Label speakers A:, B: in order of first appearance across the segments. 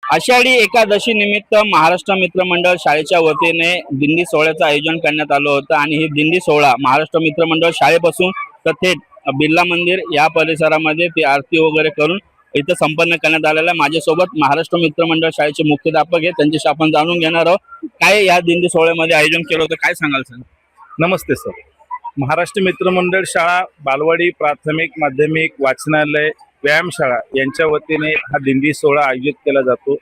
A: आषाढी एकादशी निमित्त महाराष्ट्र मित्र मंडळ शाळेच्या वतीने दिंडी सोहळ्याचं आयोजन करण्यात आलं होतं आणि ही दिंडी सोहळा महाराष्ट्र मित्र मंडळ शाळेपासून तर थेट बिर्ला मंदिर या परिसरामध्ये ती आरती वगैरे करून इथं संपन्न करण्यात आलेला आहे। माझ्यासोबत महाराष्ट्र मित्र मंडळ शाळेचे मुख्याध्यापक आहेत, त्यांच्याशी आपण जाणून घेणार आहोत काय या दिंडी सोहळ्यामध्ये आयोजन केलं होतं, काय सांगाल सर?
B: नमस्ते सर। महाराष्ट्र मित्र मंडळ शाळा बालवाडी प्राथमिक माध्यमिक वाचनालय व्यायामशाळा यांच्या वतीने हा दिंडी सोहळा आयोजित केला जातो।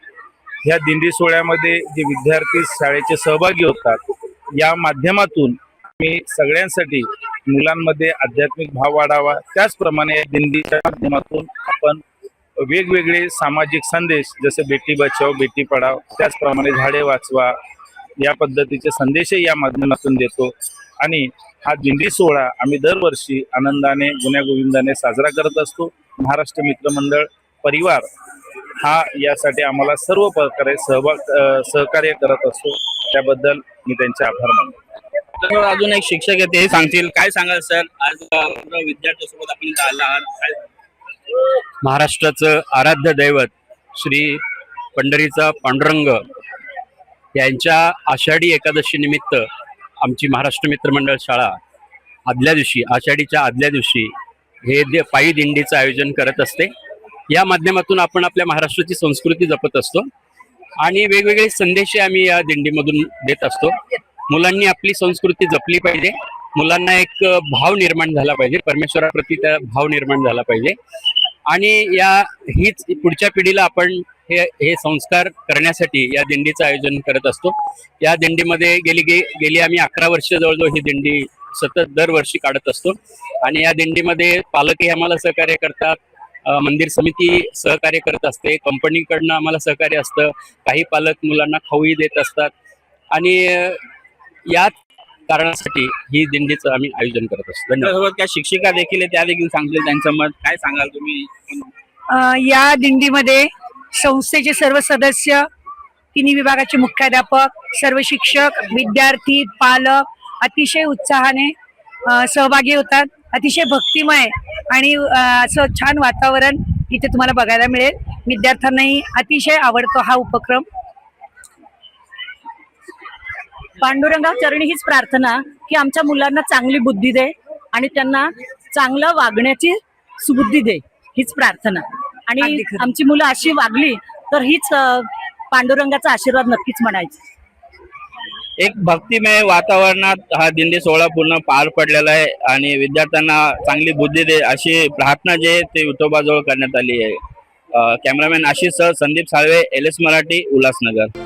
B: ह्या दिंडी सोहळ्यामध्ये जे विद्यार्थी शाळेचे सहभागी होतात या माध्यमातून मी सगळ्यांसाठी मुलांमध्ये आध्यात्मिक भाव वाढावा, त्याचप्रमाणे दिंडीच्या माध्यमातून आपण वेगवेगळे सामाजिक संदेश जसे बेटी बचाओ बेटी पढाओ, त्याचप्रमाणे झाडे वाचवा या पद्धतीचे संदेशही या माध्यमातून देतो। आणि हा दिंडी सोहळा आम्ही दरवर्षी आनंदाने गुण्यागोविंदाने साजरा करत असतो। महाराष्ट्र मित्र मंडळ परिवार हा यासाठी आम्हाला सर्व प्रकारे सहकार्य करत असतो, त्याबद्दल मी त्यांचे आभार मानतो।
A: तर अजून एक शिक्षक आहेत, ते सांगतील, काय सांगाल सर? आज विद्यार्थ्यांसोबत आपण इथं आला आहात।
C: महाराष्ट्राचं आराध्य दैवत श्री पंढरीचा पांडुरंग यांच्या आषाढी एकादशी निमित्त आमची महाराष्ट्र मित्र मंडळ शाळा आदल्या दिवशी आषाढीच्या आदल्या दिवशी हे पायी दिंडीचं आयोजन करत असते। या माध्यमातून आपण आपल्या महाराष्ट्राची संस्कृती जपत असतो आणि वेगवेगळे संदेश आम्ही या दिंडीमधून देत असतो। मुलांनी आपली संस्कृती जपली पाहिजे, मुलांना एक भाव निर्माण झाला पाहिजे, परमेश्वराप्रती त्या भाव निर्माण झाला पाहिजे आणि हीच पुढच्या पिढीला आपण हे संस्कार करण्यासाठी या दिंडीचं आयोजन करत असतो। या दिंडीमध्ये गेली आम्ही 11 वर्ष जवळजवळ ही दिंडी सतत दरवर्षी काढत असतो आणि या दिंडीमध्ये पालकही आम्हाला सहकार्य करतात, मंदिर समिती सहकार्य करत असते, कंपनीकडनं आम्हाला सहकार्य असतं, काही पालक मुलांना खाऊही देत असतात आणि या कारणासाठी ही दिंडीचं आम्ही आयोजन करत असतो।
A: धन्यवाद। त्या शिक्षिका देखील त्या देखील सांगतील त्यांचं मत, काय सांगाल तुम्ही?
D: या दिंडीमध्ये संस्थेचे सर्व सदस्य, तिन्ही विभागाचे मुख्याध्यापक, सर्व शिक्षक, विद्यार्थी, पालक अतिशय उत्साहाने सहभागी होतात। अतिशय भक्तिमय आणि असं छान वातावरण इथे तुम्हाला बघायला मिळेल। विद्यार्थ्यांनाही अतिशय आवडतो हा उपक्रम।
E: पांडुरंगा चरणी हीच प्रार्थना की आमच्या मुलांना चांगली बुद्धी दे आणि त्यांना चांगलं वागण्याची सुबुद्धी दे, हीच प्रार्थना। आणि आमची मुलं अशी वागली तर हीच पांडुरंगाचा आशीर्वाद नक्कीच म्हणायचा।
A: एक भक्तिमय वातावरणात हा दिंडी सोहळा पूर्ण पार पडलेला आहे आणि विद्यार्थ्यांना चांगली बुद्धी दे अशी प्रार्थना जे ते विठोबाजवळ करण्यात आली आहे। कॅमेरामॅन आशिष सह संदीप साळवे, LS मराठी, उल्हासनगर।